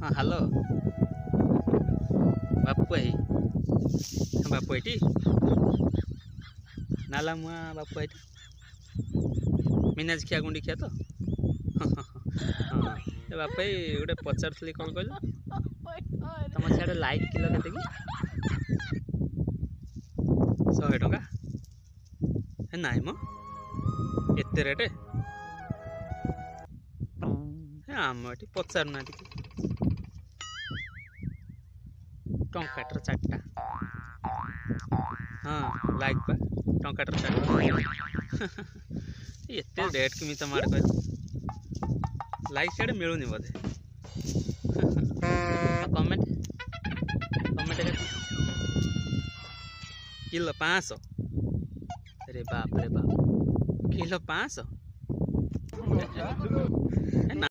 हाँ हेलो बापू भाई। हाँ बापू एटी नाला मुआ बापू एटी मीनाज खिया गुंडी खिया तो हाँ बापू भाई गोटे पचार कौन कहल तुम सियाड़े लाइक किलो के 100 टंका नाई मो एत रेट आम ये पचारूना टंकाटर 4टा हाँ लाइक पा टंकाटर 4टा एत रेट केमी तुम आड़े कह लाइक सियाड़े मिलूनी बोधे कमेंट कमेंट किलो 500 अरे बाप किलो 500 ना